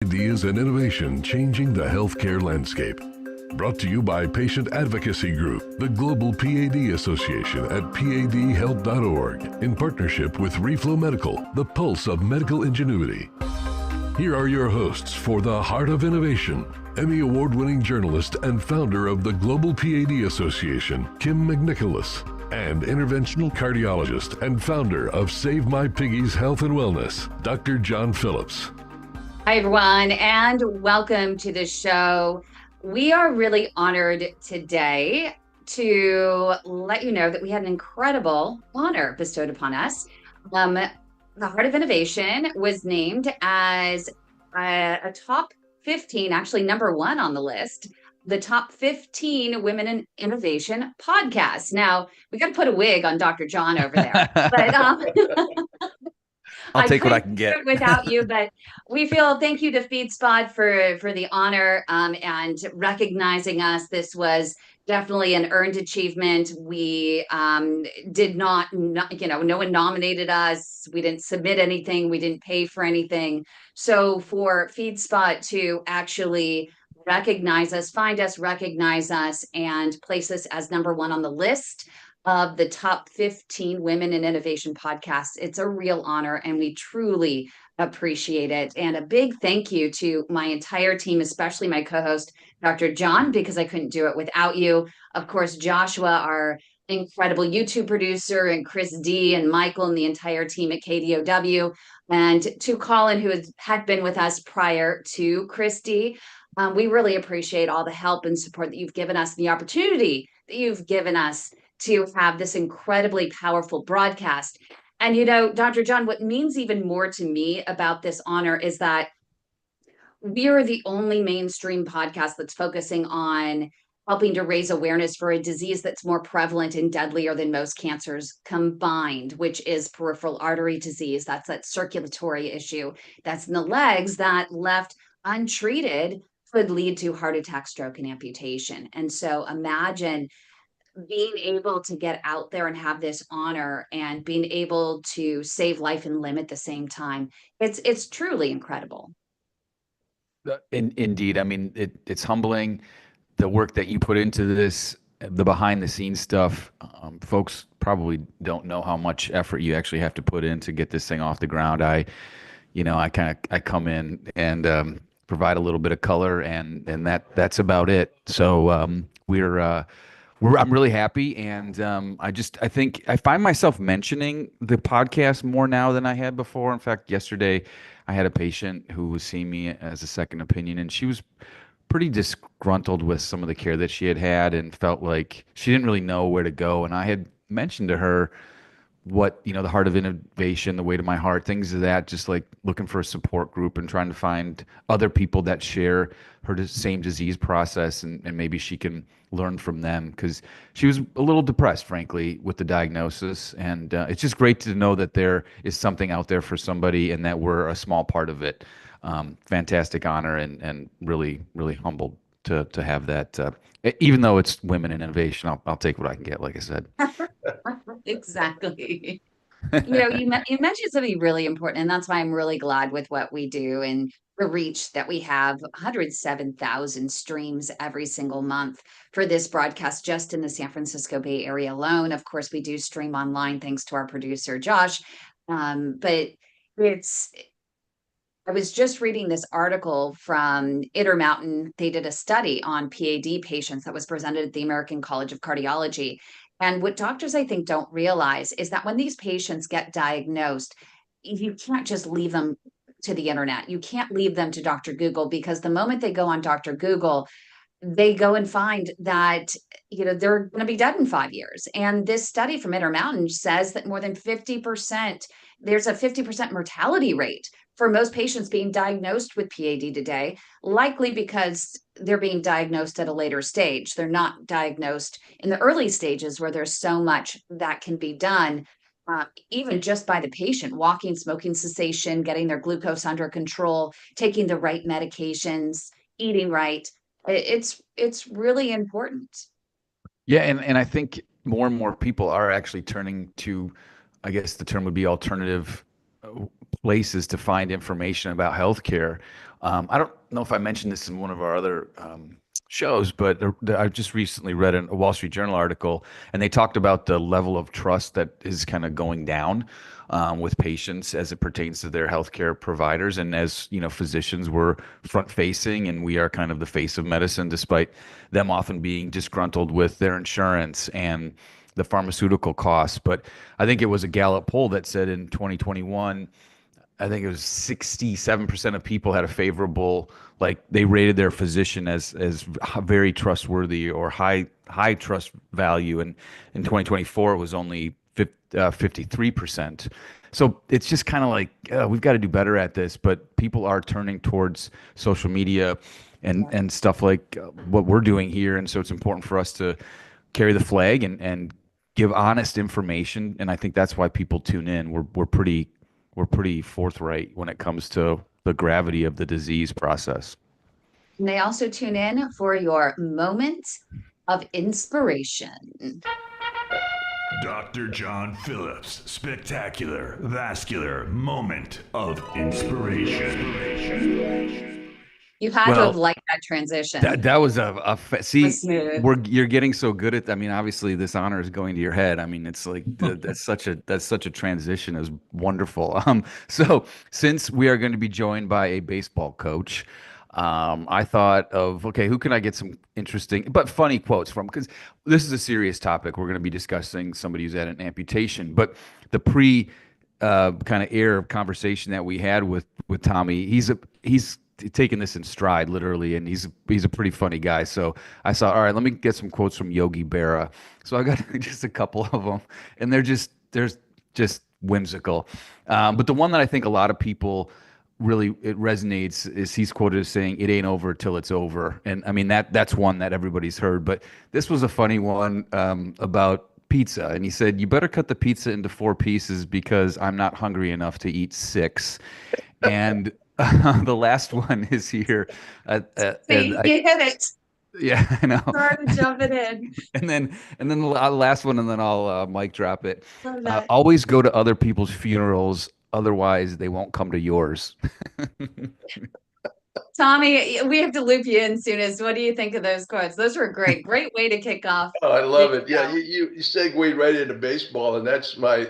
Ideas and innovation changing the healthcare landscape. Brought to you by Patient Advocacy Group, the Global PAD Association at padhealth.org, in partnership with Reflow Medical, the pulse of medical ingenuity. Here are your hosts for the Heart of Innovation, Emmy Award-winning journalist and founder of the Global PAD Association, Kym McNicholas, and interventional cardiologist and founder of Save My Piggies Health and Wellness, Dr. John Phillips. Hi, everyone, and welcome to the show. We are really honored today to let you know that we had an incredible honor bestowed upon us. The Heart of Innovation was named as a top 15, actually number one on the list, the top 15 Women in Innovation podcasts. Now, we got to put a wig on Dr. John over there, but I'll take what I can get without you, but we feel thank you to FeedSpot for the honor and recognizing us. This was definitely an earned achievement. We did not, no one nominated us. We didn't submit anything. We didn't pay for anything. So for FeedSpot to actually recognize us, find us, recognize us, and place us as number one on the list of the top 15 Women in Innovation podcasts. It's a real honor, and we truly appreciate it. And a big thank you to my entire team, especially my co-host, Dr. John, because I couldn't do it without you. Of course, Joshua, our incredible YouTube producer, and Chris D and Michael and the entire team at KDOW, and to Colin, who had been with us prior to Chris D. We really appreciate all the help and support that you've given us, and the opportunity that you've given us to have this incredibly powerful broadcast. And, Dr. John, what means even more to me about this honor is that we are the only mainstream podcast that's focusing on helping to raise awareness for a disease that's more prevalent and deadlier than most cancers combined, which is peripheral artery disease. That's that circulatory issue that's in the legs that, left untreated, could lead to heart attack, stroke, and amputation. And so imagine being able to get out there and have this honor and being able to save life and limb at the same time. It's truly incredible. Indeed. I mean, it's humbling, the work that you put into this, the behind the scenes stuff. Folks probably don't know how much effort you actually have to put in to get this thing off the ground. I come in and provide a little bit of color, and that's about it. So I'm really happy, and I think I find myself mentioning the podcast more now than I had before. In fact, yesterday I had a patient who was seeing me as a second opinion, and she was pretty disgruntled with some of the care that she had and felt like she didn't really know where to go. And I had mentioned to her what, the Heart of Innovation, the Way to My Heart, things of that, just like looking for a support group and trying to find other people that share her same disease process, and maybe she can learn from them, because she was a little depressed, frankly, with the diagnosis. And it's just great to know that there is something out there for somebody and that we're a small part of it. Fantastic honor, and really, really humbled to have that. Even though it's Women in Innovation, I'll take what I can get, like I said. Exactly. You mentioned something really important, and that's why I'm really glad with what we do and the reach that we have. 107,000 streams every single month for this broadcast just in the San Francisco Bay Area alone. Of course, we do stream online thanks to our producer, Josh. But I was just reading this article from Intermountain. They did a study on PAD patients that was presented at the American College of Cardiology. And what doctors, I think, don't realize is that when these patients get diagnosed, you can't just leave them to the internet. You can't leave them to Dr. Google, because the moment they go on Dr. Google, they go and find that, they're going to be dead in 5 years. And this study from Intermountain says that more than 50%, there's a 50% mortality rate for most patients being diagnosed with PAD today, likely because they're being diagnosed at a later stage. They're not diagnosed in the early stages where there's so much that can be done, even just by the patient, walking, smoking cessation, getting their glucose under control, taking the right medications, eating right. It's really important. Yeah, and I think more and more people are actually turning to, I guess the term would be alternative places to find information about healthcare. I don't know if I mentioned this in one of our other shows, but I just recently read a Wall Street Journal article, and they talked about the level of trust that is kind of going down with patients as it pertains to their healthcare providers. And as you know, physicians, we're front facing, and we are kind of the face of medicine, despite them often being disgruntled with their insurance and the pharmaceutical costs. But I think it was a Gallup poll that said in 2021, I think it was 67% of people had a favorable, like they rated their physician as very trustworthy or high trust value, and in 2024 it was only 53%. So it's just kind of like we've got to do better at this, but people are turning towards social media and stuff like what we're doing here, and so it's important for us to carry the flag and give honest information, and I think that's why people tune in. We're pretty forthright when it comes to the gravity of the disease process. And they also tune in for your moment of inspiration. Dr. John Phillips' spectacular vascular moment of inspiration. You had to have liked that transition. That was see, smooth. you're getting so good at. I mean, obviously, this honor is going to your head. I mean, it's like that's such a transition is wonderful. So since we are going to be joined by a baseball coach, I thought of okay, who can I get some interesting but funny quotes from? Because this is a serious topic. We're going to be discussing somebody who's had an amputation, but the kind of air of conversation that we had with Tommy, he's taking this in stride, literally, and he's a pretty funny guy. So I thought, all right, let me get some quotes from Yogi Berra. So I got just a couple of them, and they're just whimsical. But the one that I think a lot of people really it resonates is he's quoted as saying, "It ain't over till it's over," and I mean that's one that everybody's heard. But this was a funny one about pizza, and he said, "You better cut the pizza into 4 pieces because I'm not hungry enough to eat 6." And the last one is here. You hit it. Yeah, I know. Sorry to jump it in. And then the last one, and then I'll mic drop it. Love that. Always go to other people's funerals, otherwise they won't come to yours. Tommy, we have to loop you in soonest. What do you think of those quotes? Those were great. Great way to kick off. Oh, I love it. Yeah, you segued right into baseball, and that's my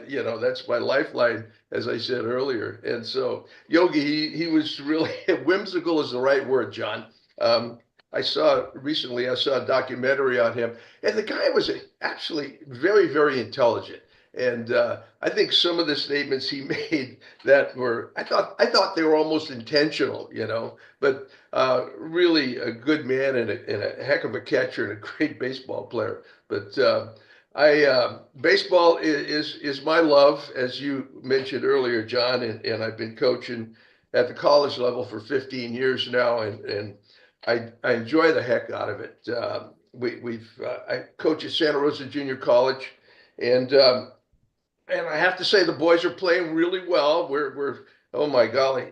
lifeline, as I said earlier. And so Yogi, he was really whimsical is the right word, John. I saw a documentary on him, and the guy was actually very, very intelligent. And I think some of the statements he made that I thought they were almost intentional, but really a good man and a heck of a catcher and a great baseball player. But baseball is my love, as you mentioned earlier, John, and I've been coaching at the college level for 15 years now, and I enjoy the heck out of it. I coach at Santa Rosa Junior College, and I have to say the boys are playing really well. We're oh my golly,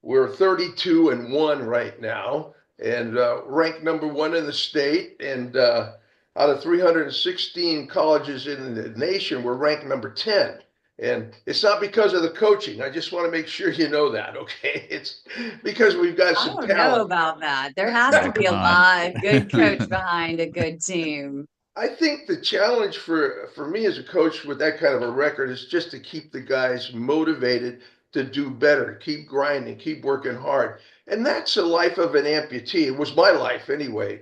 we're 32-1 right now, and ranked number 1 in the state. And out of 316 colleges in the nation, we're ranked number 10. And it's not because of the coaching. I just want to make sure you know that, okay? It's because we've got some talent. I don't know about that. There has to be a good coach behind a good team. I think the challenge for me as a coach with that kind of a record is just to keep the guys motivated to do better, keep grinding, keep working hard. And that's the life of an amputee. It was my life anyway.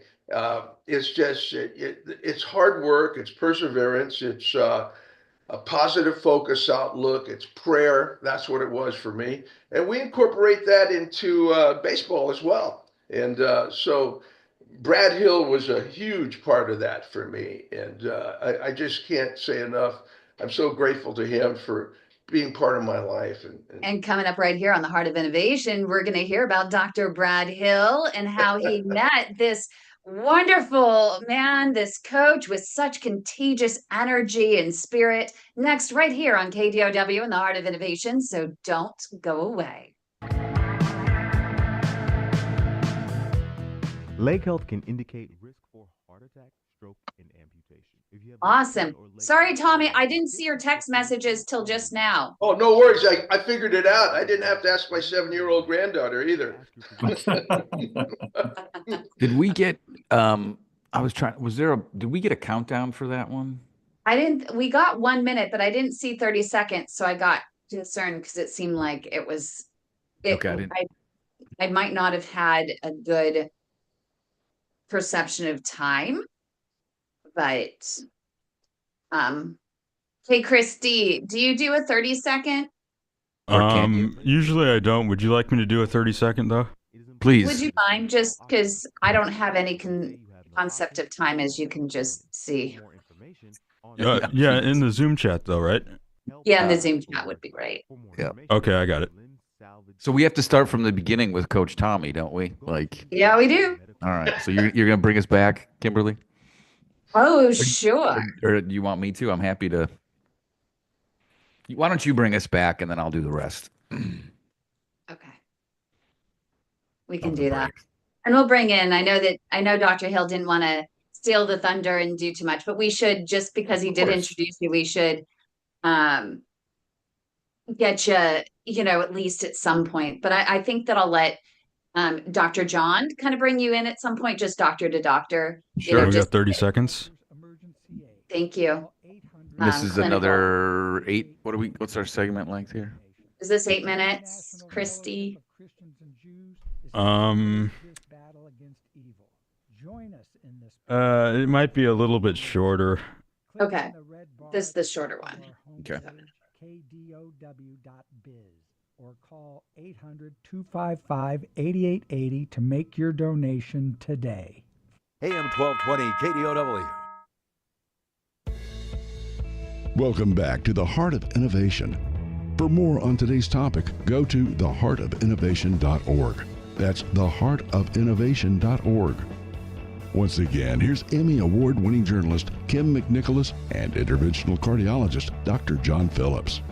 It's just, it's hard work, it's perseverance, it's a positive focus outlook, it's prayer. That's what it was for me. And we incorporate that into baseball as well. And so Brad Hill was a huge part of that for me. And I just can't say enough. I'm so grateful to him for being part of my life. And coming up right here on the Heart of Innovation, we're going to hear about Dr. Brad Hill and how he met this wonderful man, this coach with such contagious energy and spirit. Next, right here on KDOW in the Heart of Innovation. So don't go away. Leg health can indicate risk for heart attack, stroke, and amputation. Awesome. Sorry, Tommy, I didn't see your text messages till just now. Oh, no worries. I figured it out. I didn't have to ask my 7-year-old granddaughter either. Did we get, did we get a countdown for that one? We got 1 minute, but I didn't see 30 seconds. So I got concerned because it seemed like Okay, I might not have had a good perception of time, but, hey, Christy, do you do a 30-second? Or can you? Usually I don't. Would you like me to do a 30-second though? Please. Would you mind, just because I don't have any concept of time, as you can just see. Yeah, in the Zoom chat though, right? Yeah, and the Zoom chat would be great. Yeah. Okay, I got it. So we have to start from the beginning with Coach Tommy, don't we? Like, Yeah, we do. all right. So you're gonna bring us back, Kimberly? Oh, sure. Or do you want me to? I'm happy to. Why don't you bring us back and then I'll do the rest. Okay. We can do that. And we'll bring in, I know Dr. Hill didn't want to steal the thunder and do too much, but we should, just because he did introduce you, we should get you, at least at some point. But I think that I'll let Dr. John kind of bring you in at some point, just doctor to doctor. Sure, we got 30 seconds. Thank you. This is clinical. another 8. What's our segment length here? Is this 8 minutes, Christy? It might be a little bit shorter. Okay. This is the shorter one. Okay. KDOW.biz or call 800-255-8880 to make your donation today. AM 1220 KDOW. Welcome back to the Heart of Innovation. For more on today's topic, go to theheartofinnovation.org. That's theheartofinnovation.org. Once again, here's Emmy Award-winning journalist Kym McNicholas and interventional cardiologist Dr. John Phillips.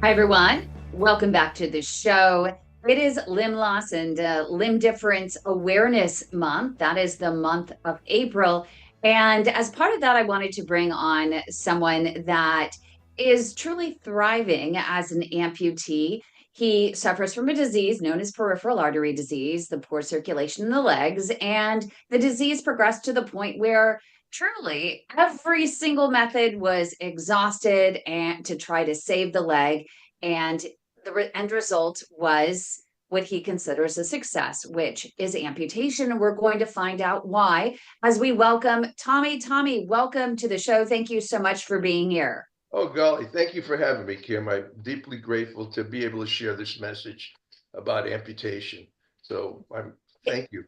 Hi, everyone. Welcome back to the show. It is Limb Loss and Limb Difference Awareness Month. That is the month of April. And as part of that, I wanted to bring on someone that is truly thriving as an amputee. He suffers from a disease known as peripheral artery disease, the poor circulation in the legs, and the disease progressed to the point where truly every single method was exhausted and to try to save the leg. And the end result was what he considers a success, which is amputation. And we're going to find out why as we welcome Tommy. Tommy, welcome to the show. Thank you so much for being here. Oh, golly, thank you for having me, Kim. I'm deeply grateful to be able to share this message about amputation. So thank you.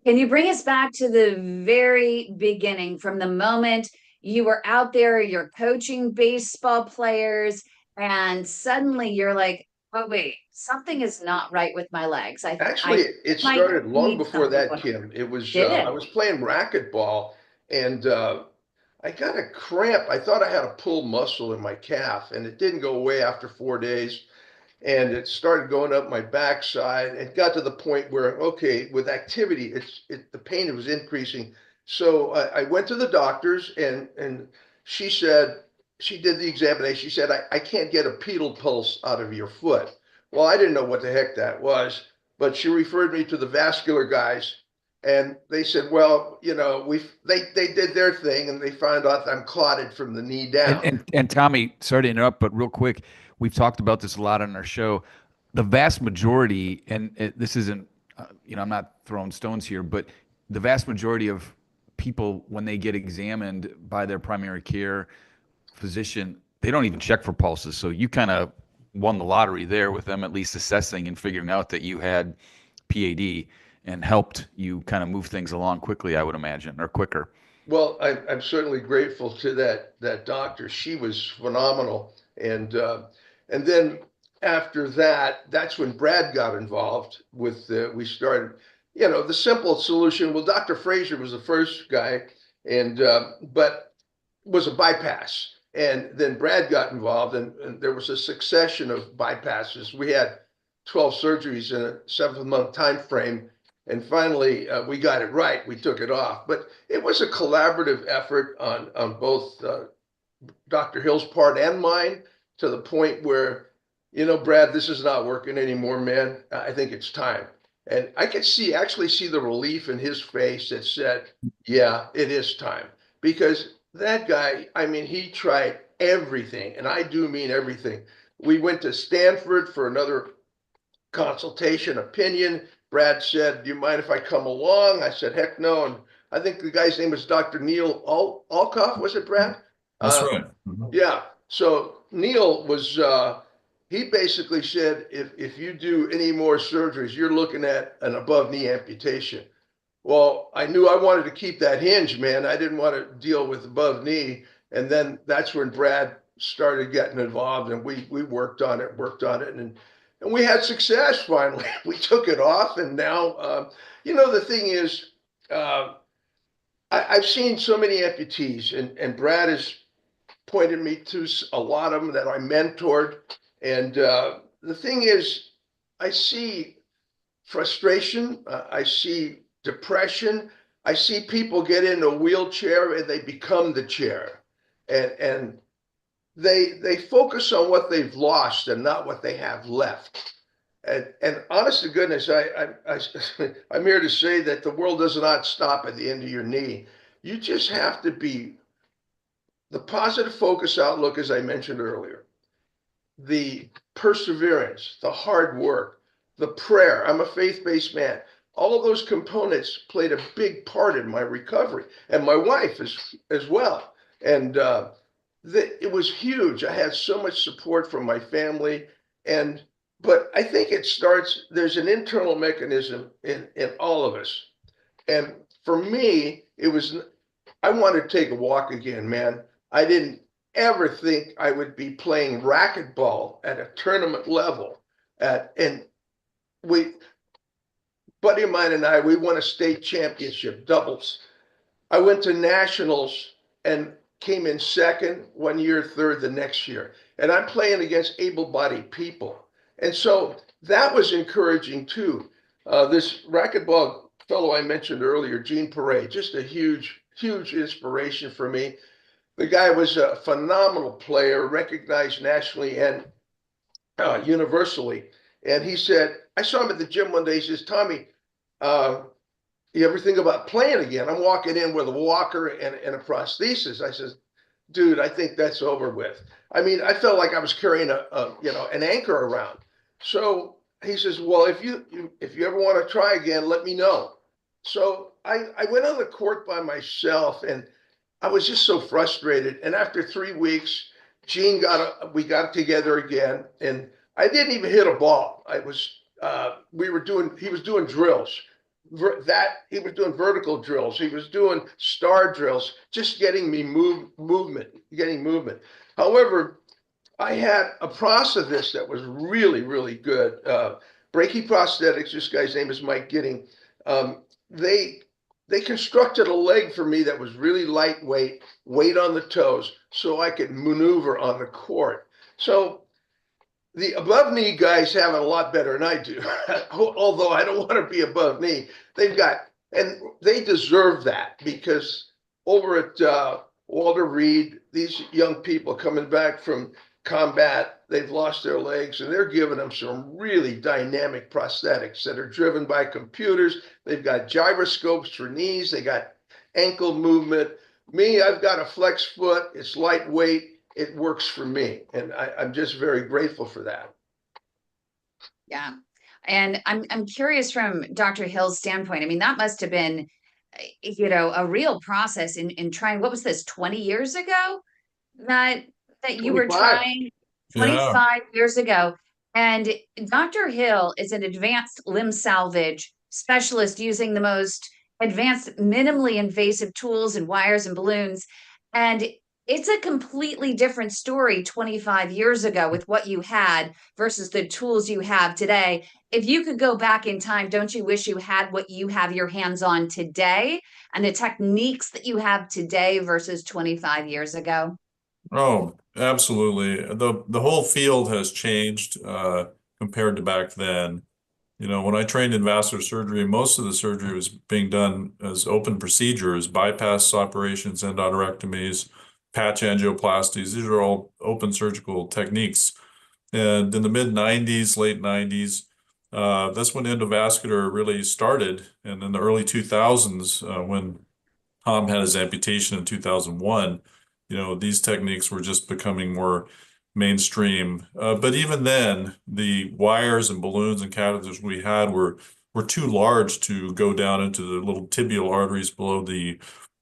Can you bring us back to the very beginning, from the moment you were out there, you're coaching baseball players, and suddenly you're like, oh, wait, something is not right with my legs. Actually, it started long before that, Kim. It was, I was playing racquetball and I got a cramp. I thought I had a pulled muscle in my calf and it didn't go away after 4 days. And it started going up my backside. It got to the point where, okay, with activity, the pain was increasing. So I went to the doctors and she said, she did the examination. She said, I can't get a pedal pulse out of your foot. Well, I didn't know what the heck that was, but she referred me to the vascular guys. And they said, well, they did their thing and they found out that I'm clotted from the knee down. And Tommy, sorry to interrupt, but real quick, we've talked about this a lot on our show. The vast majority, and this isn't, I'm not throwing stones here, but the vast majority of people, when they get examined by their primary care physician, they don't even check for pulses. So you kind of won the lottery there with them at least assessing and figuring out that you had PAD and helped you kind of move things along quickly, I would imagine, or quicker. Well, I'm certainly grateful to that doctor. She was phenomenal. And then after that, that's when Brad got involved with, we started, the simple solution. Well, Dr. Frazier was the first guy but was a bypass. And then Brad got involved and there was a succession of bypasses. We had 12 surgeries in a 7-month time frame. And finally, we got it right. We took it off. But it was a collaborative effort on both Dr. Hill's part and mine, to the point where, Brad, this is not working anymore, man. I think it's time. And I could actually see the relief in his face that said, yeah, it is time. Because that guy, I mean, he tried everything, and I do mean everything. We went to Stanford for another consultation opinion. Brad said, do you mind if I come along? I said, heck no. And I think the guy's name was Dr. Neil Alkoff, was it, Brad? That's right. Mm-hmm. Yeah. So Neil was, he basically said, if you do any more surgeries, you're looking at an above knee amputation. Well, I knew I wanted to keep that hinge, man. I didn't want to deal with above knee. And then that's when Brad started getting involved, and we worked on it, and we had success finally. We took it off, and now, the thing is, I've seen so many amputees, and Brad has pointed me to a lot of them that I mentored. And the thing is, I see frustration, I see depression, I see people get in a wheelchair and they become the chair, and they focus on what they've lost and not what they have left. And honest to goodness, I'm here to say that the world does not stop at the end of your knee. You just have to be the positive focus outlook, as I mentioned earlier, the perseverance, the hard work, the prayer. I'm a faith-based man. All of those components played a big part in my recovery, and my wife as well. And it was huge. I had so much support from my family, but I think it starts, there's an internal mechanism in all of us. And for me, I wanted to take a walk again, man. I didn't ever think I would be playing racquetball at a tournament level. And buddy of mine and I, we won a state championship doubles. I went to nationals and came in second one year, third the next year. And I'm playing against able-bodied people. And so that was encouraging too. This racquetball fellow I mentioned earlier, Gene Perret, just a huge, huge inspiration for me. The guy was a phenomenal player, recognized nationally and universally. And he said, I saw him at the gym one day. He says, Tommy, you ever think about playing again? I'm walking in with a walker and a prosthesis. I says, dude, I think that's over with. I mean, I felt like I was carrying an anchor around. So he says, well, if you ever want to try again, let me know. So I went on the court by myself, and I was just so frustrated. And after 3 weeks, Gene we got together again, and I didn't even hit a ball. He was doing drills. He was doing vertical drills. He was doing star drills, just getting me movement. However, I had a prosthetist that was really, really good. Brachy Prosthetics, this guy's name is Mike Gidding. They constructed a leg for me that was really lightweight, weight on the toes, so I could maneuver on the court. So the above knee guys have it a lot better than I do, although I don't want to be above knee. And they deserve that, because over at Walter Reed, these young people coming back from combat, they've lost their legs, and they're giving them some really dynamic prosthetics that are driven by computers. They've got gyroscopes for knees. They got ankle movement. Me, I've got a flex foot. It's lightweight. It works for me. And I'm just very grateful for that. Yeah. And I'm curious from Dr. Hill's standpoint. I mean, that must have been, a real process in trying, what was this, 20 years ago that you were 25. trying 25 years ago. And Dr. Hill is an advanced limb salvage specialist using the most advanced, minimally invasive tools and wires and balloons. And it's a completely different story 25 years ago with what you had versus the tools you have today. If you could go back in time, don't you wish you had what you have your hands on today and the techniques that you have today versus 25 years ago? Oh, absolutely. The whole field has changed compared to back then. You know, when I trained in vascular surgery, most of the surgery was being done as open procedures, bypass operations, endarterectomies, patch angioplasties. These are all open surgical techniques. And in the mid 90s, late 90s, that's when endovascular really started. And in the early 2000s, when Tom had his amputation in 2001, you know, these techniques were just becoming more mainstream. But even then, the wires and balloons and catheters we had were too large to go down into the little tibial arteries below the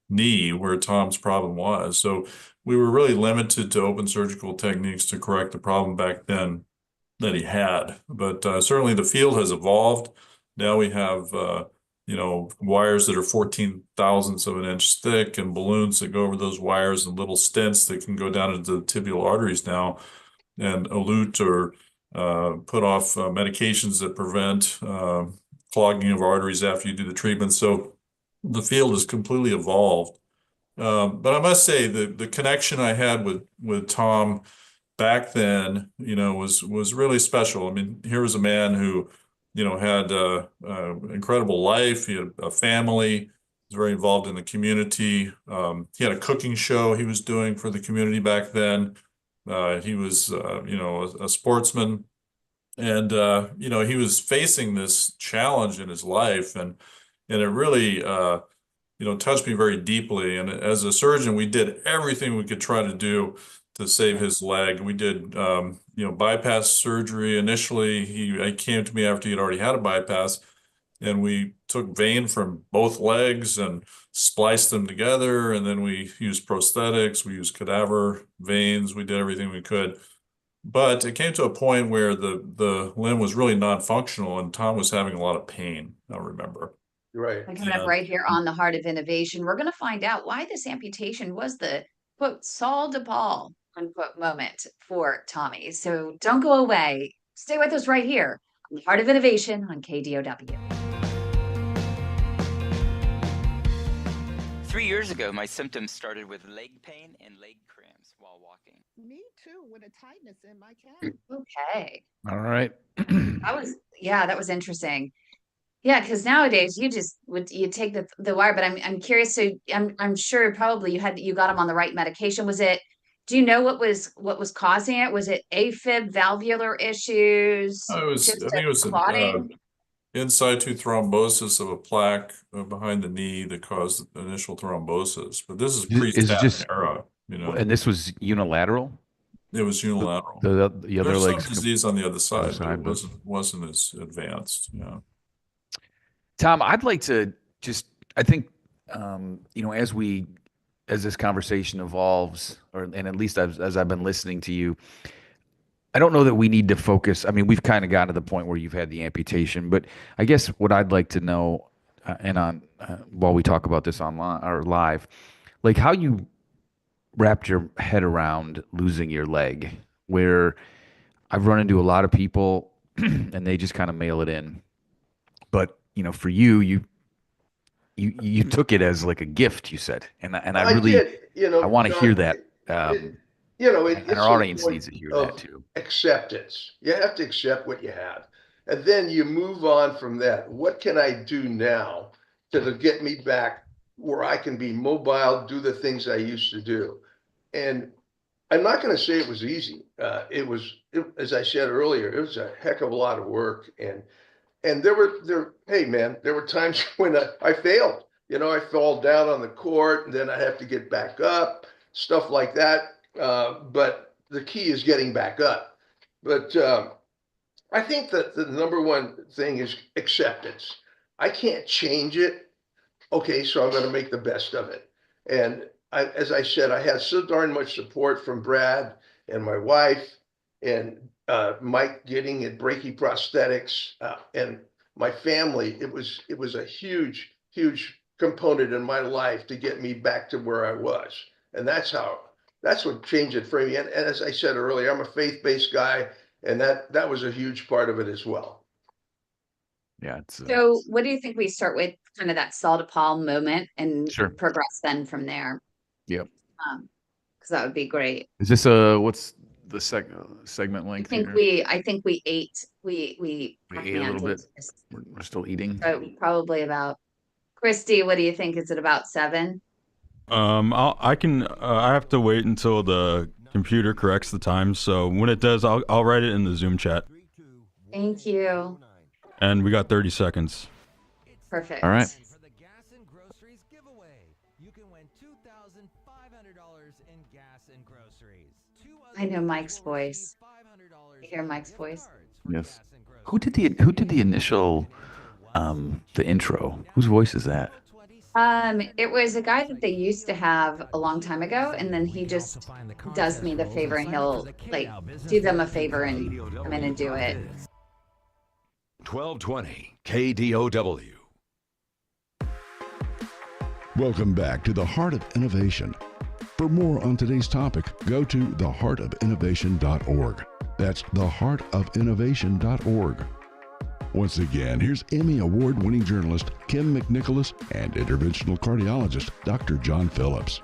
knee where Tom's problem was. So we were really limited to open surgical techniques to correct the problem back then that he had. But certainly the field has evolved. Now we have you know, wires that are 14 thousandths of an inch thick and balloons that go over those wires and little stents that can go down into the tibial arteries now and elute or put off medications that prevent clogging of arteries after you do the treatment. So the field has completely evolved. But I must say the connection I had with Tom back then, you know, was really special. I mean, here was a man who, you know, had a incredible life. He had a family, was very involved in the community. He had a cooking show he was doing for the community back then. He was, you know, a sportsman. And, you know, he was facing this challenge in his life. And it really, you know, touched me very deeply. And as a surgeon, we did everything we could try to do to save his leg. We did, you know, bypass surgery. Initially, he came to me after he'd already had a bypass, and we took vein from both legs and spliced them together. And then we used prosthetics. We used cadaver veins. We did everything we could. But it came to a point where the limb was really non-functional, and Tom was having a lot of pain, I remember. Right. And coming up right here on the Heart of Innovation, we're going to find out why this amputation was the quote Saul DePaul unquote moment for Tommy. So don't go away. Stay with us right here on the Heart of Innovation on KDOW. 3 years ago, my symptoms started with leg pain and leg cramps while walking. Me too, with a tightness in my calf. Okay. All right. That was interesting. Yeah, because nowadays you take the wire, but I'm curious. So I'm sure probably you got him on the right medication. Do you know what was causing it? Was it AFib, valvular issues? I think it was clotting? in situ thrombosis of a plaque behind the knee that caused initial thrombosis. But this is pre-statin era, you know. And this was unilateral? It was unilateral. The other There's leg's some disease on the other side, side, but it wasn't as advanced. Yeah. Tom, I'd like to I think, you know, as this conversation evolves, and at least as I've been listening to you, I don't know that we need to focus. I mean, we've kind of gotten to the point where you've had the amputation, but I guess what I'd like to know, while we talk about this online or live, like how you wrapped your head around losing your leg, where I've run into a lot of people and they just kind of mail it in. But, you know, for you took it as like a gift, you said. And I really did, you know, I want to hear that. You know, and our audience needs to hear that too. Acceptance. You have to accept what you have. And then you move on from that. What can I do now to get me back where I can be mobile, do the things I used to do? And I'm not going to say it was easy. As I said earlier, it was a heck of a lot of work. And there were times when I failed. You know, I fell down on the court and then I have to get back up, stuff like that. But the key is getting back up. But I think that the number one thing is acceptance. I can't change it. Okay, so I'm going to make the best of it. And as I said, I had so darn much support from Brad and my wife and Mike getting at brachyprosthetics and my family. It was a huge component in my life to get me back to where I was. And that's what changed it for me. And as I said earlier, I'm a faith-based guy, and that was a huge part of it as well. Yeah. So what do you think we start with, kind of that Saul DePaul moment, and Sure. progress then from there? Yep. Because that would be great. Is this segment I length think here? we ate. We ate a little bit. this. We're still eating. So probably about. Christy, what do you think? Is it about 7? I have to wait until the computer corrects the time. So when it does, I'll write it in the Zoom chat. Thank you. And we got 30 seconds. Perfect. All right. For the gas and groceries giveaway, you can win $2,500 in gas and groceries. I know Mike's voice. I hear Mike's voice. Yes. Who did the initial the intro? Whose voice is that? It was a guy that they used to have a long time ago, and then he just does me the favor, and he'll like do them a favor and come in and do it. 1220 KDOW. Welcome back to the Heart of Innovation. For more on today's topic, go to theheartofinnovation.org. That's theheartofinnovation.org. Once again, here's Emmy Award-winning journalist Kym McNicholas and interventional cardiologist Dr. John Phillips.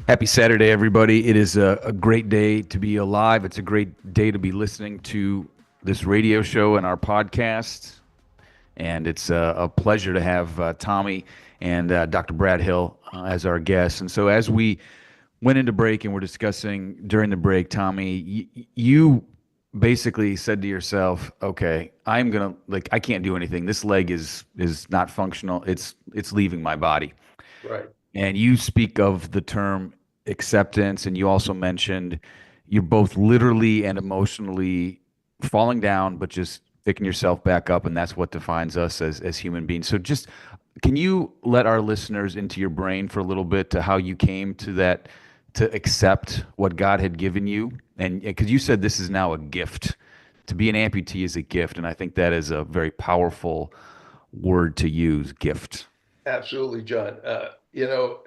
Happy Saturday, everybody. It is a great day to be alive. It's a great day to be listening to this radio show and our podcast. And it's a pleasure to have Tommy and Dr. Brad Hill as our guests. And so as we went into break and we're discussing during the break, Tommy, you basically said to yourself, okay, I can't do anything. This leg is not functional. It's leaving my body. Right. And you speak of the term acceptance, and you also mentioned you're both literally and emotionally falling down, but just picking yourself back up, and that's what defines us as human beings. So just, can you let our listeners into your brain for a little bit to how you came to that, to accept what God had given you? And because you said this is now a gift. To be an amputee is a gift, and I think that is a very powerful word to use, gift. Absolutely, John.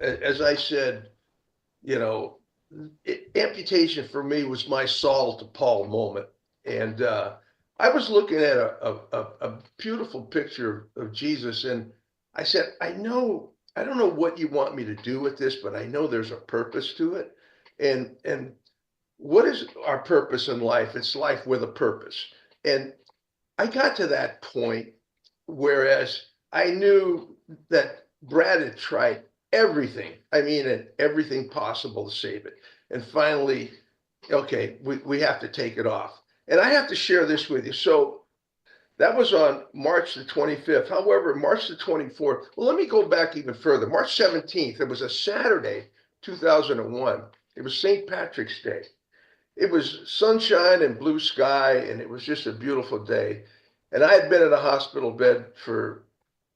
As I said, amputation for me was my Saul to Paul moment. And I was looking at a beautiful picture of Jesus, and I said, I don't know what you want me to do with this, but I know there's a purpose to it. And what is our purpose in life? It's life with a purpose. And I got to that point, whereas I knew that Brad had tried everything. I mean, everything possible to save it. And finally, okay, we have to take it off. And I have to share this with you. So that was on March the 25th. However, March the 24th, well, let me go back even further. March 17th, it was a Saturday, 2001. It was St. Patrick's Day. It was sunshine and blue sky, and it was just a beautiful day. And I had been in a hospital bed for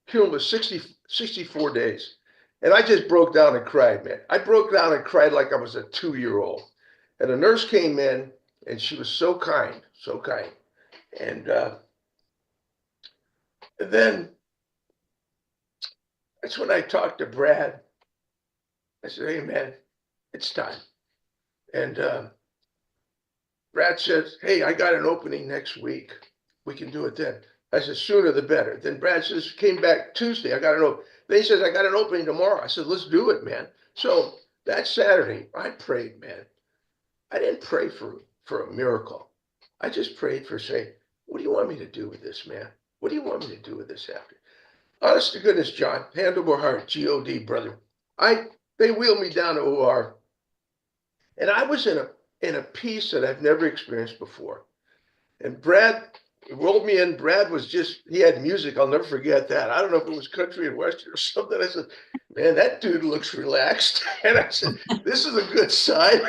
cumulative 64 days. And I just broke down and cried, man. I broke down and cried like I was a 2-year-old. And a nurse came in, and she was so kind, so kind. And then that's when I talked to Brad. I said, hey, man, it's time. And Brad says, hey, I got an opening next week. We can do it then. I said, sooner the better. Then Brad says, came back Tuesday. I got an opening. Then he says, I got an opening tomorrow. I said, let's do it, man. So that Saturday, I prayed, man. I didn't pray for a miracle. I just prayed for saying, what do you want me to do with this, man? What do you want me to do with this after? Honest to goodness, John, hand over heart, G-O-D, brother. They wheeled me down to OR, and I was in a peace that I've never experienced before. And Brad rolled me in. Brad was he had music. I'll never forget that. I don't know if it was country and western or something. I said, man, that dude looks relaxed. And I said, this is a good sign.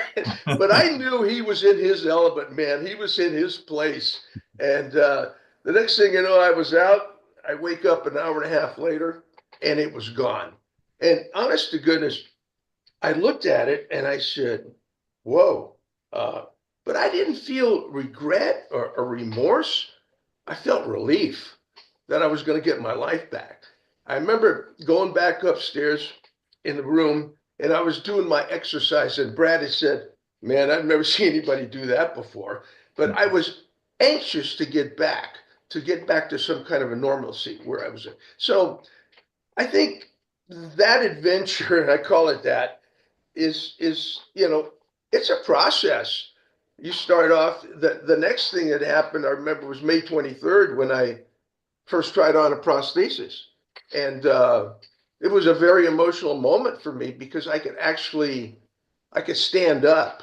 But I knew he was in his element, man. He was in his place. And the next thing you know, I was out. I wake up an hour and a half later, and it was gone. And honest to goodness, I looked at it and I said, whoa. But I didn't feel regret or remorse. I felt relief that I was going to get my life back. I remember going back upstairs in the room, and I was doing my exercise, and Brad had said, man, I've never seen anybody do that before. But I was anxious to get back to some kind of a normalcy where I was at. So I think that adventure, and I call it that, is it's a process. you start off, the next thing that happened, I remember, was May 23rd when I first tried on a prosthesis. And it was a very emotional moment for me because I could stand up.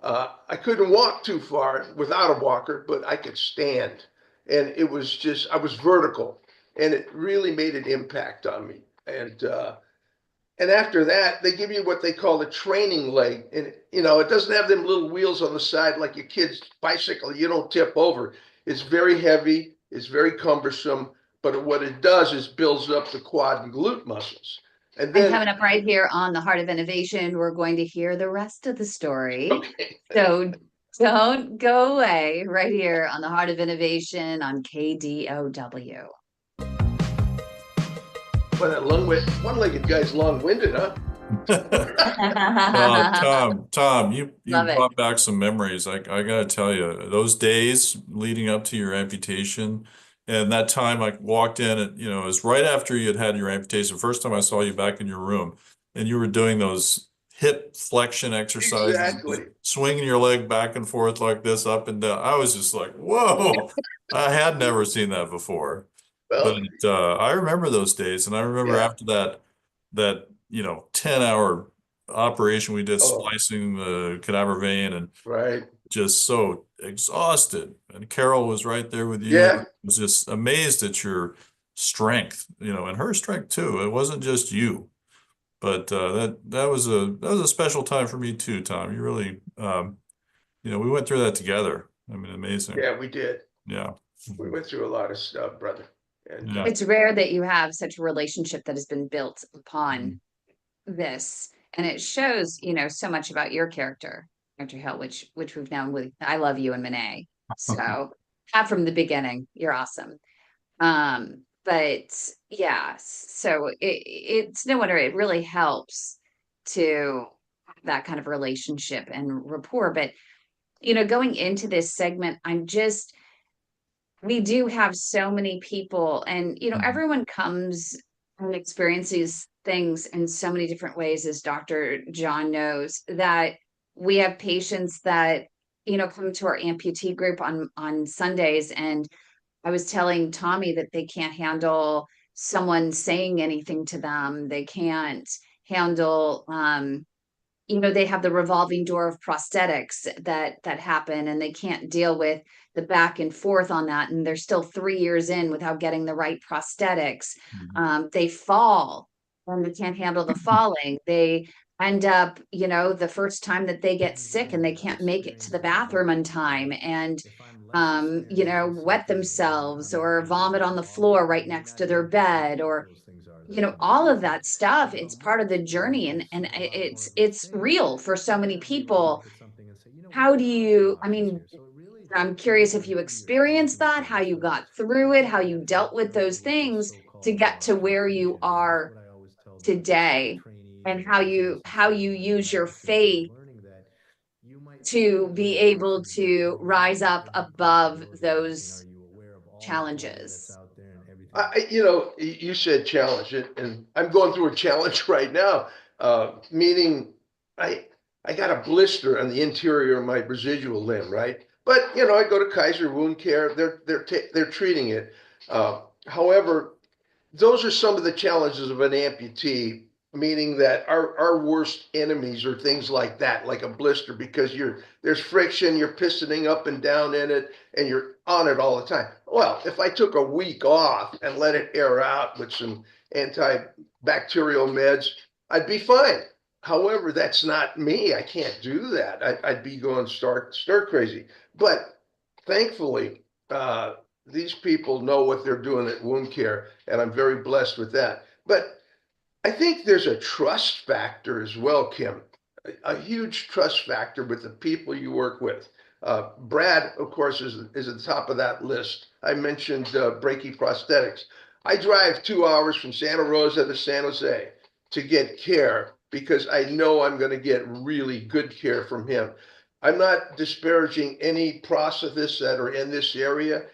I couldn't walk too far without a walker, but I could stand. And it was just, I was vertical, and it really made an impact on me. And after that, they give you what they call the training leg. And, it doesn't have them little wheels on the side like your kid's bicycle. You don't tip over. It's very heavy. It's very cumbersome. But what it does is builds up the quad and glute muscles. And And then, coming up right here on the Heart of Innovation, we're going to hear the rest of the story. okay. So don't go away right here on the Heart of Innovation on KDOW. Well, that one-legged guy's long-winded, huh? Tom, you Love it. brought back some memories. I gotta tell you, those days leading up to your amputation, and that time I walked in, and it was right after you had your amputation. First time I saw you back in your room, and you were doing those hip flexion exercises, Exactly. swinging your leg back and forth like this, up and down. I was just like, whoa! I had never seen that before. Well, But I remember those days, and I remember yeah. after that 10-hour operation we did, Oh, splicing the cadaver vein, and right. just so exhausted. And Carol was right there with you. Yeah. I was just amazed at your strength, and her strength too. It wasn't just you, but that was a special time for me too, Tom. You really, we went through that together. I mean, amazing. Yeah, we did. Yeah. We went through a lot of stuff, brother. And Yeah. It's rare that you have such a relationship that has been built upon this, and it shows, so much about your character, Dr. Hill, which we've known with I Love You and Monet. So have from the beginning. You're awesome. But yeah, so it's no wonder it really helps to have that kind of relationship and rapport. But going into this segment, we do have so many people, and everyone comes and experiences things in so many different ways, as Dr. John knows, that we have patients that come to our amputee group on Sundays, and I was telling Tommy that they can't handle someone saying anything to them. They can't handle they have the revolving door of prosthetics that happen, and they can't deal with the back and forth on that, and they're still 3 years in without getting the right prosthetics. They fall and they can't handle the falling. They end up the first time that they get sick and they can't make it to the bathroom in time, and wet themselves or vomit on the floor right next to their bed, or all of that stuff. It's part of the journey, and it's real for so many people. How do you, I mean, I'm curious if you experienced that, how you got through it, how you dealt with those things to get to where you are today, and how you use your faith to be able to rise up above those challenges. You said challenge, and I'm going through a challenge right now, meaning I got a blister on the interior of my residual limb, right? But I go to Kaiser Wound Care. They're treating it. However, those are some of the challenges of an amputee, meaning that our worst enemies are things like that, like a blister, because there's friction, you're pistoning up and down in it, and you're on it all the time. Well, if I took a week off and let it air out with some antibacterial meds, I'd be fine. However, that's not me. I can't do that. I'd be going stir crazy. But thankfully, these people know what they're doing at wound care, and I'm very blessed with that. But I think there's a trust factor as well, Kym, a huge trust factor with the people you work with. Brad, of course, is at the top of that list. I mentioned brachyprosthetics. I drive 2 hours from Santa Rosa to San Jose to get care because I know I'm going to get really good care from him. I'm not disparaging any prosthetists that are in this area.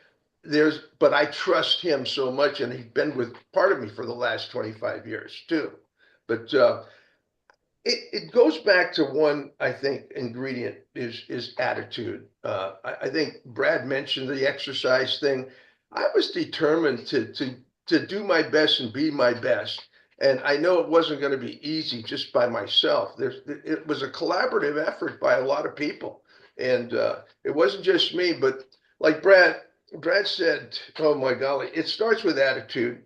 But I trust him so much, and he's been with part of me for the last 25 years too. But it goes back to one, I think, ingredient is attitude. I think Brad mentioned the exercise thing. I was determined to do my best and be my best. And I know it wasn't going to be easy just by myself. It was a collaborative effort by a lot of people. And it wasn't just me, but like Brad said, oh my golly, it starts with attitude.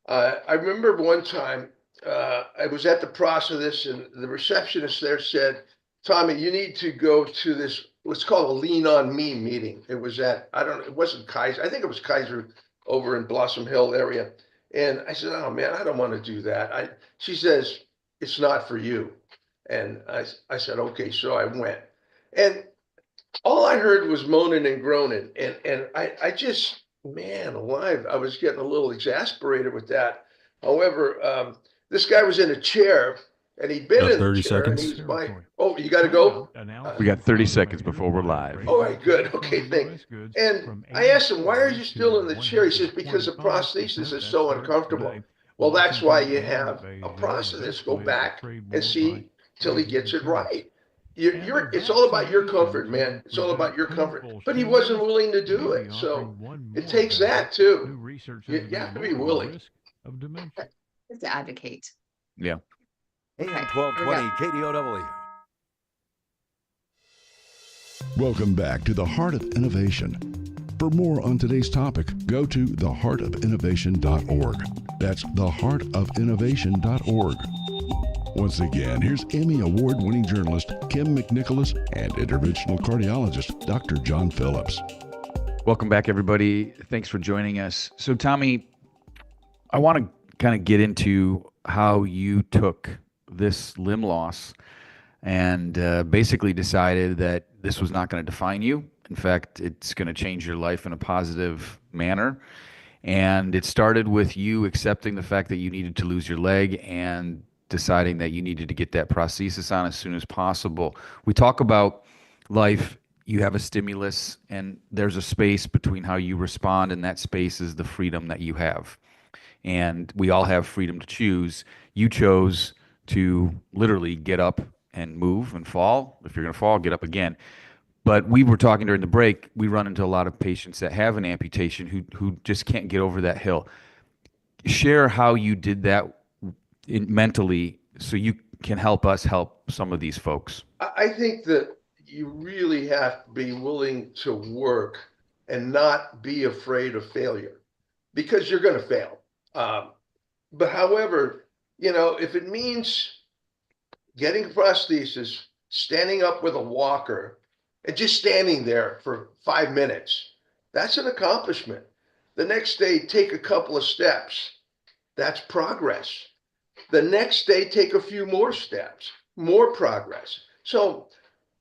I remember one time I was at the process and the receptionist there said, Tommy, you need to go to this, what's called a Lean on Me meeting. It was at, I don't know, it wasn't Kaiser. I think it was Kaiser over in Blossom Hill area. And I said, oh man, I don't want to do that. She says, it's not for you. And I said, okay, so I went. And all I heard was moaning and groaning. And I just, man alive, I was getting a little exasperated with that. However, this guy was in a chair and he'd been Got in the 30 chair. And seconds. he's oh, you got to go? We got 30 seconds before we're live. All right, good. Okay, thanks. And I asked him, why are you still in the chair? He says, because the prosthesis is so uncomfortable. Well, that's why you have a prosthesis. Go back and see till he gets it right. It's all about your comfort, man. It's all about your comfort. But he wasn't willing to do it. So it takes that too. You have to be willing. Just to advocate. Yeah. AM 1220 KDOW. Welcome back to the Heart of Innovation. For more on today's topic, go to theheartofinnovation.org. That's theheartofinnovation.org. Once again, here's Emmy Award-winning journalist Kym McNicholas and interventional cardiologist Dr. John Phillips. Welcome back, everybody. Thanks for joining us. So, Tommy, I want to kind of get into how you took this limb loss and basically decided that this was not going to define you. In fact, it's going to change your life in a positive manner. And it started with you accepting the fact that you needed to lose your leg and deciding that you needed to get that prosthesis on as soon as possible. We talk about life. You have a stimulus, and there's a space between how you respond, and that space is the freedom that you have. And we all have freedom to choose. You chose to literally get up and move and fall. If you're going to fall, get up again. But we were talking during the break, we run into a lot of patients that have an amputation who just can't get over that hill. Share how you did that mentally so you can help us help some of these folks. I think that you really have to be willing to work and not be afraid of failure, because you're going to fail. But however, if it means getting a prosthesis, standing up with a walker, and just standing there for 5 minutes, that's an accomplishment. The next day, take a couple of steps. That's progress. The next day, take a few more steps, more progress. So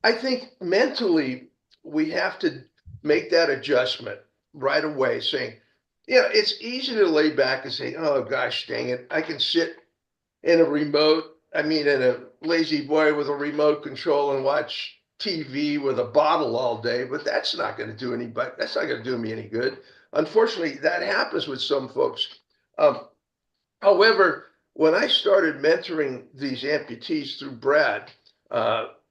I think mentally, we have to make that adjustment right away, saying, it's easy to lay back and say, oh gosh, dang it, I can sit in a lazy boy with a remote control and watch TV with a bottle all day, but that's not going to do that's not going to do me any good. Unfortunately, that happens with some folks. However, when I started mentoring these amputees through Brad,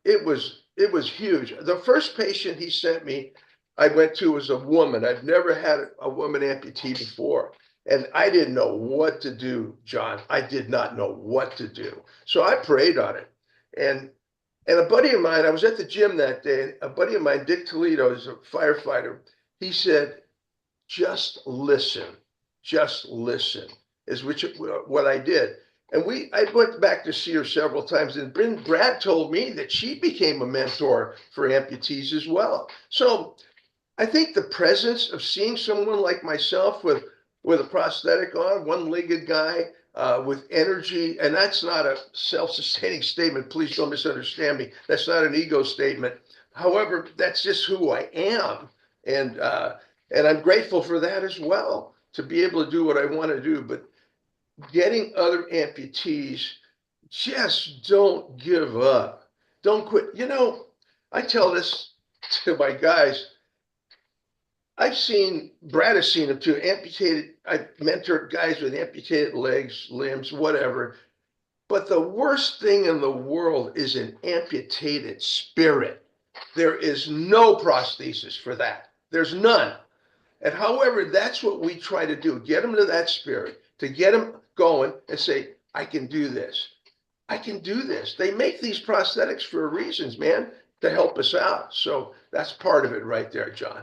it was huge. The first patient he sent me, I went to was a woman. I've never had a woman amputee before. And I didn't know what to do, John. I did not know what to do. So I prayed on it. And a buddy of mine, I was at the gym that day, a buddy of mine, Dick Toledo, is a firefighter. He said, just listen, is what I did. And I went back to see her several times, and Brad told me that she became a mentor for amputees as well. So I think the presence of seeing someone like myself with a prosthetic on, one-legged guy with energy, and that's not a self-sustaining statement. Please don't misunderstand me. That's not an ego statement. However, that's just who I am. And I'm grateful for that as well, to be able to do what I want to do. But getting other amputees, just don't give up. Don't quit. I tell this to my guys. Brad has seen them too, I've mentored guys with amputated legs, limbs, whatever. But the worst thing in the world is an amputated spirit. There is no prosthesis for that. There's none. And however, that's what we try to do, get them to that spirit, to get them going and say, I can do this. I can do this. They make these prosthetics for reasons, man, to help us out. So that's part of it right there, John.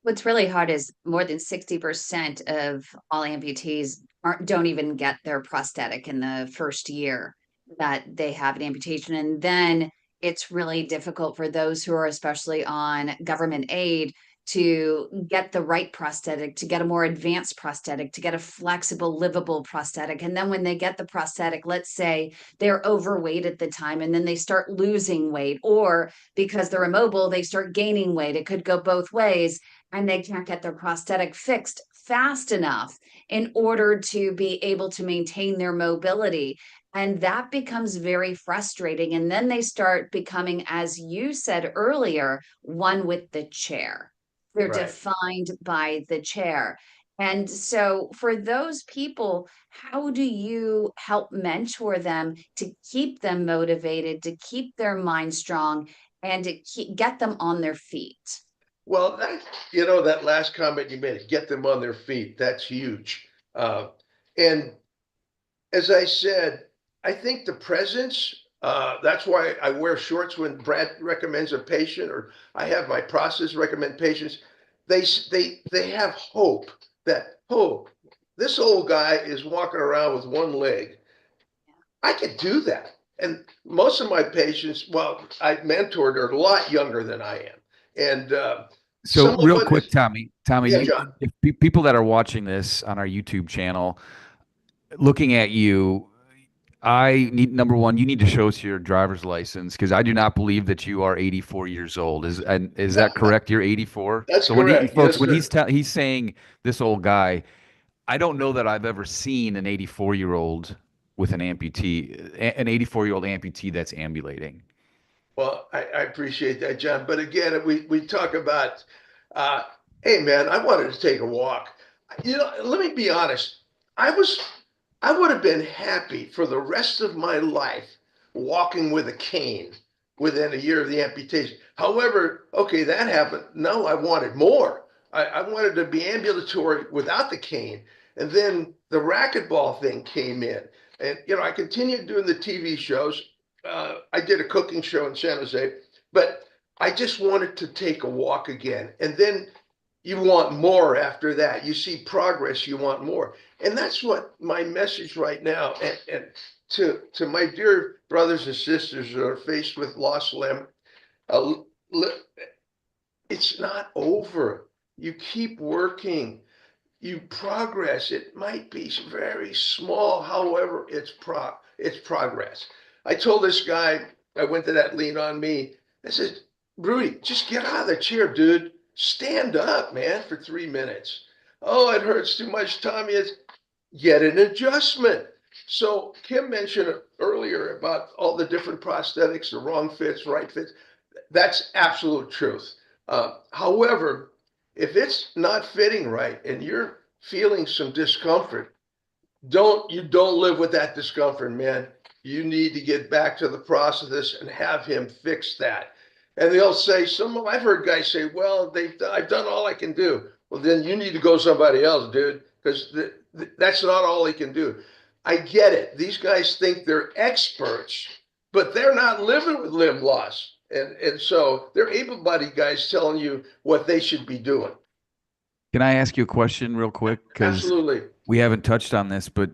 What's really hard is more than 60% of all amputees don't even get their prosthetic in the first year that they have an amputation. And then it's really difficult for those who are especially on government aid to get the right prosthetic, to get a more advanced prosthetic, to get a flexible, livable prosthetic. And then when they get the prosthetic, let's say they're overweight at the time, and then they start losing weight, or because they're immobile, they start gaining weight. It could go both ways, and they can't get their prosthetic fixed fast enough in order to be able to maintain their mobility. And that becomes very frustrating. And then they start becoming, as you said earlier, one with the chair. They're Right. defined by the chair. And so for those people, how do you help mentor them to keep them motivated, to keep their mind strong, and to get them on their feet? Well, that last comment you made, get them on their feet, that's huge. And as I said, I think the presence, that's why I wear shorts when Brad recommends a patient, or I have my process recommend patients. They have hope that, oh, this old guy is walking around with one leg. I could do that. And most of my patients, well, I mentored, are a lot younger than I am. And so real quick, Tommy, yeah, John. if people that are watching this on our YouTube channel, looking at you, I need, number one, you need to show us your driver's license, because I do not believe that you are 84 years old. Is that correct? You're 84. That's so correct. Folks, Yes, when sir. he's saying this old guy, I don't know that I've ever seen an 84-year-old with an amputee, an 84-year-old amputee that's ambulating. Well, I appreciate that, John. But again, we talk about, hey, man, I wanted to take a walk. Let me be honest. I would have been happy for the rest of my life walking with a cane within a year of the amputation. However, okay, that happened. No, I wanted more. I wanted to be ambulatory without the cane. And then the racquetball thing came in. And, I continued doing the TV shows. I did a cooking show in San Jose, but I just wanted to take a walk again. And then you want more after that. You see progress, you want more. And that's what my message right now, and to my dear brothers and sisters who are faced with lost limb, it's not over. You keep working. You progress. It might be very small, however, it's progress. I told this guy, I went to that Lean On Me. I said, Rudy, just get out of the chair, dude. Stand up, man, for 3 minutes. Oh, it hurts too much, Tommy. It's get an adjustment. So Kym mentioned earlier about all the different prosthetics, the wrong fits, right fits. That's absolute truth. However, if it's not fitting right and you're feeling some discomfort, don't live with that discomfort, man. You need to get back to the process and have him fix that. And they'll say, I've heard guys say, well, I've done all I can do. Well, then you need to go somebody else, dude, because that's not all he can do. I get it. These guys think they're experts, but they're not living with limb loss. And so they're able-bodied guys telling you what they should be doing. Can I ask you a question real quick? Absolutely. We haven't touched on this, but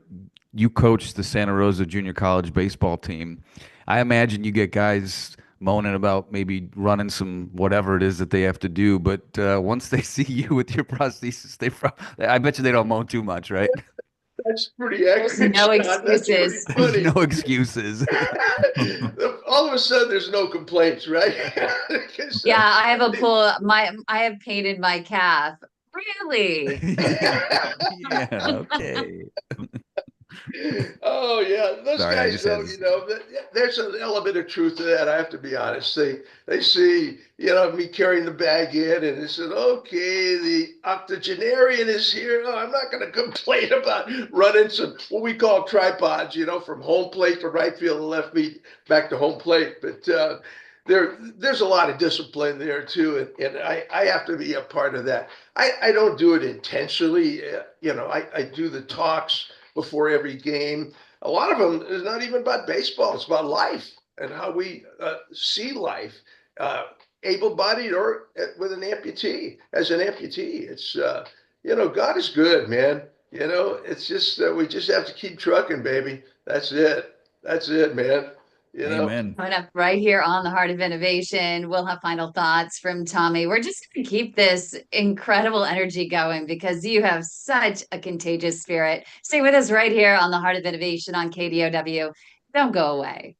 you coach the Santa Rosa Junior College baseball team. I imagine you get guys moaning about maybe running some whatever it is that they have to do, but once they see you with your prosthesis, I bet you they don't moan too much, right? That's pretty accurate. There's no excuses. No excuses. All of a sudden, there's no complaints, right? Yeah, I have a pull. I have painted my calf. Really? Yeah. Okay. Oh yeah, those Sorry, I guys just had though, to- you know, there's an element of truth to that. I have to be honest. They see, you know, me carrying the bag in, and they said, "Okay, the octogenarian is here." Oh, I'm not going to complain about running some what we call tripods, you know, from home plate to right field and left meat back to home plate. But there's a lot of discipline there too, and I have to be a part of that. I don't do it intentionally. You know, I do the talks before every game. A lot of them is not even about baseball. It's about life and how we see life, able-bodied or with an amputee. As an amputee, it's you know, God is good, man. You know, it's just we just have to keep trucking, baby. That's it. That's it, man. You know. Amen. Coming up right here on the Heart of Innovation, we'll have final thoughts from Tommy. We're just going to keep this incredible energy going because you have such a contagious spirit. Stay with us right here on the Heart of Innovation on KDOW. Don't go away.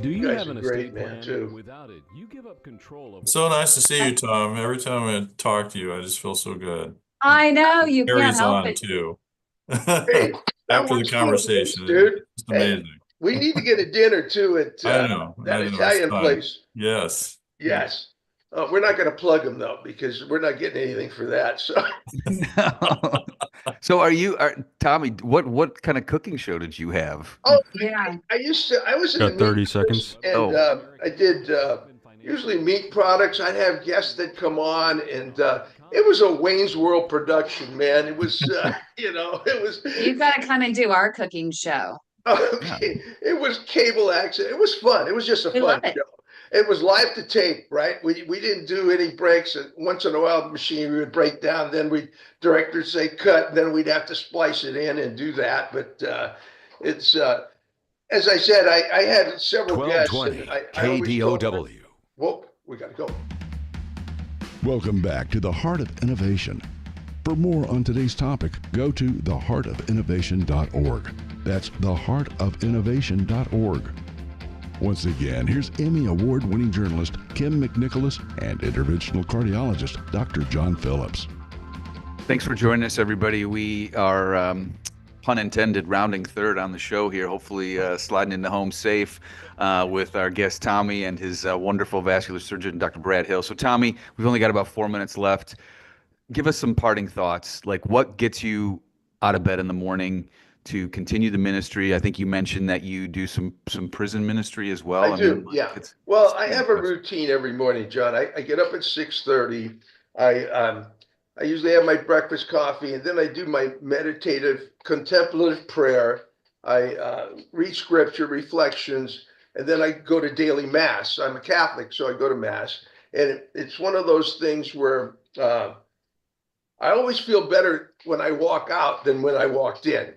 Do you guys have are an great, estate man, plan? too. Without it, you give up control of. So nice to see you, Tom. Every time I talk to you, I just feel so good. I know you can't Carries help on it. too. Hey, that After the works both ways, conversation, dude. it's just Hey, amazing. we need to get a dinner too at I know. that It's Italian time. place. Yes. Yes. We're not going to plug them though because we're not getting anything for that. So So Tommy, what kind of cooking show did you have? oh, Yeah. I was in Got the 30 meat seconds. business, and Oh. I did usually meat products. I'd have guests that come on, and it was a Wayne's World production, man. It was you know, it was You've got to come and do our cooking show. okay. It was cable access. It was fun. It was just a We fun love it. show. It was live to tape, right? We didn't do any breaks. Once in a while, the machinery would break down. Then we directors say cut. And then we'd have to splice it in and do that. But it's as I said, I had several guests. 1220 And I always told them, KDOW. whoa, we got to go. Welcome back to the Heart of Innovation. For more on today's topic, go to theheartofinnovation.org. That's theheartofinnovation.org. Once again, here's Emmy Award-winning journalist Kym McNicholas and interventional cardiologist Dr. John Phillips. Thanks for joining us, everybody. We are, pun intended, rounding third on the show here, hopefully sliding into home safe with our guest Tommy and his wonderful vascular surgeon, Dr. Brad Hill. So Tommy, we've only got about 4 minutes left. Give us some parting thoughts. Like, what gets you out of bed in the morning to continue the ministry? I think you mentioned that you do some prison ministry as well. I do, mean, yeah. it's Well, I have a impressive. routine every morning, John. I get up at 6:30. I usually have my breakfast coffee, and then I do my meditative, contemplative prayer. I read scripture, reflections, and then I go to daily mass. I'm a Catholic, so I go to mass, and it's one of those things where I always feel better when I walk out than when I walked in.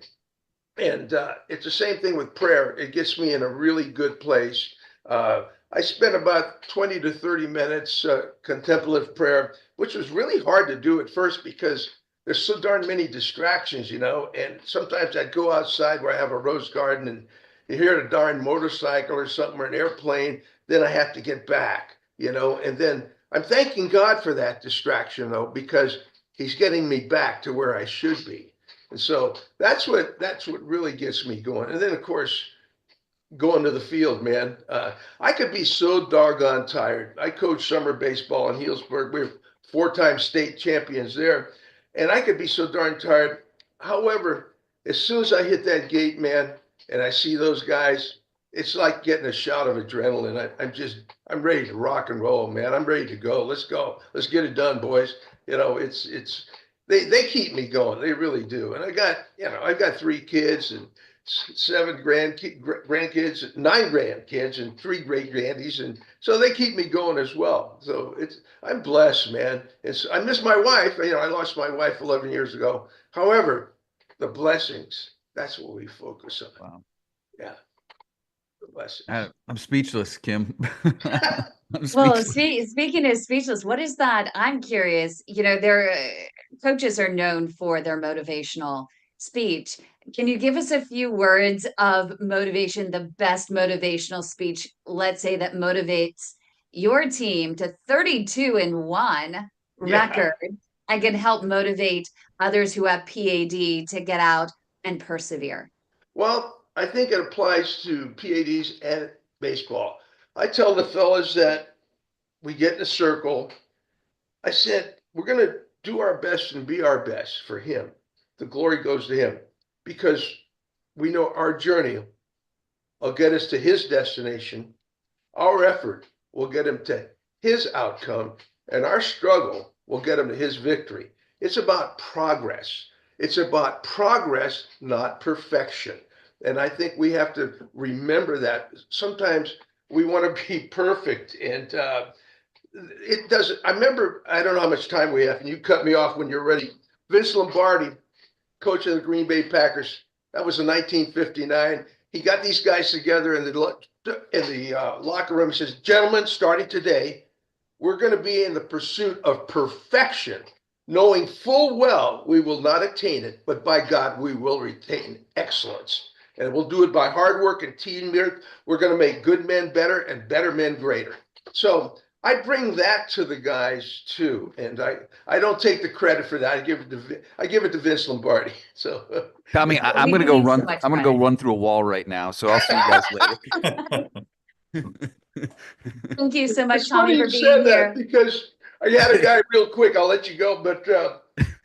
And it's the same thing with prayer. It gets me in a really good place. I spent about 20 to 30 minutes contemplative prayer, which was really hard to do at first because there's so darn many distractions, you know. And sometimes I'd go outside where I have a rose garden and you hear a darn motorcycle or something or an airplane. Then I have to get back, you know. And then I'm thanking God for that distraction, though, because He's getting me back to where I should be. And so that's what really gets me going. And then, of course, going to the field, man. I could be so doggone tired. I coach summer baseball in Healdsburg. We're 4-time state champions there. And I could be so darn tired. However, as soon as I hit that gate, man, and I see those guys, it's like getting a shot of adrenaline. I'm ready to rock and roll, man. I'm ready to go. Let's go. Let's get it done, boys. You know, they keep me going. They really do. And I've got 3 kids and 7 grandkids, 9 grandkids, and 3 great grandies, and so they keep me going as well. So I'm blessed, man. I miss my wife. You know, I lost my wife 11 years ago. However, the blessings, that's what we focus on. Wow. Yeah, the blessings. I'm speechless, Kym. I'm Well, speechless. speaking of speechless, what is that? I'm curious. You know, their coaches are known for their motivational speech. Can you give us a few words of motivation, the best motivational speech, let's say, that motivates your team to 32-1 Yeah. record and can help motivate others who have PAD to get out and persevere? Well, I think it applies to PADs and baseball. I tell the fellas that we get in a circle. I said, we're going to do our best and be our best for him. The glory goes to him because we know our journey will get us to his destination. Our effort will get him to his outcome, and our struggle will get him to his victory. It's about progress. It's about progress, not perfection. And I think we have to remember that. Sometimes we want to be perfect, and it doesn't. I remember, I don't know how much time we have, and you cut me off when you're ready. Vince Lombardi, coach of the Green Bay Packers, that was in 1959. He got these guys together in the locker room. He says, gentlemen, starting today, we're going to be in the pursuit of perfection, knowing full well we will not attain it, but by God, we will retain excellence. And we'll do it by hard work and teamwork. We're going to make good men better and better men greater. So I bring that to the guys too, and I don't take the credit for that. I give it to Vince Lombardi. So Tommy, I'm going to go run. I'm going to go run through a wall right now. So I'll see you guys later. Thank you so much, It's Tommy, funny for you being said here. that because I had a guy real quick. I'll let you go, but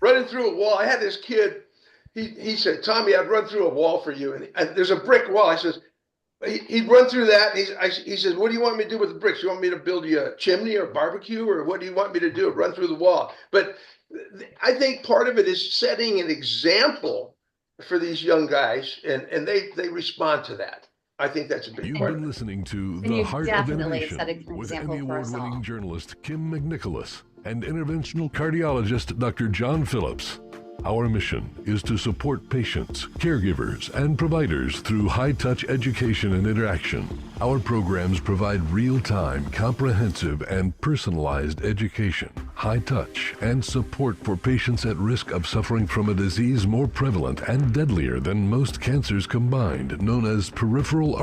running through a wall. I had this kid. He said, Tommy, I'd run through a wall for you, and there's a brick wall. I says. He'd run through that. And he says, what do you want me to do with the bricks? You want me to build you a chimney or a barbecue, or what do you want me to do? Run through the wall. But I think part of it is setting an example for these young guys, and they respond to that. I think that's a big You've part been of it. listening to And The you Heart of definitely set Innovation an with example Emmy for us all. Award-winning journalist Kym McNicholas and interventional cardiologist Dr. John Phillips. Our mission is to support patients, caregivers, and providers through high-touch education and interaction. Our programs provide real-time, comprehensive, and personalized education, high-touch, and support for patients at risk of suffering from a disease more prevalent and deadlier than most cancers combined, known as peripheral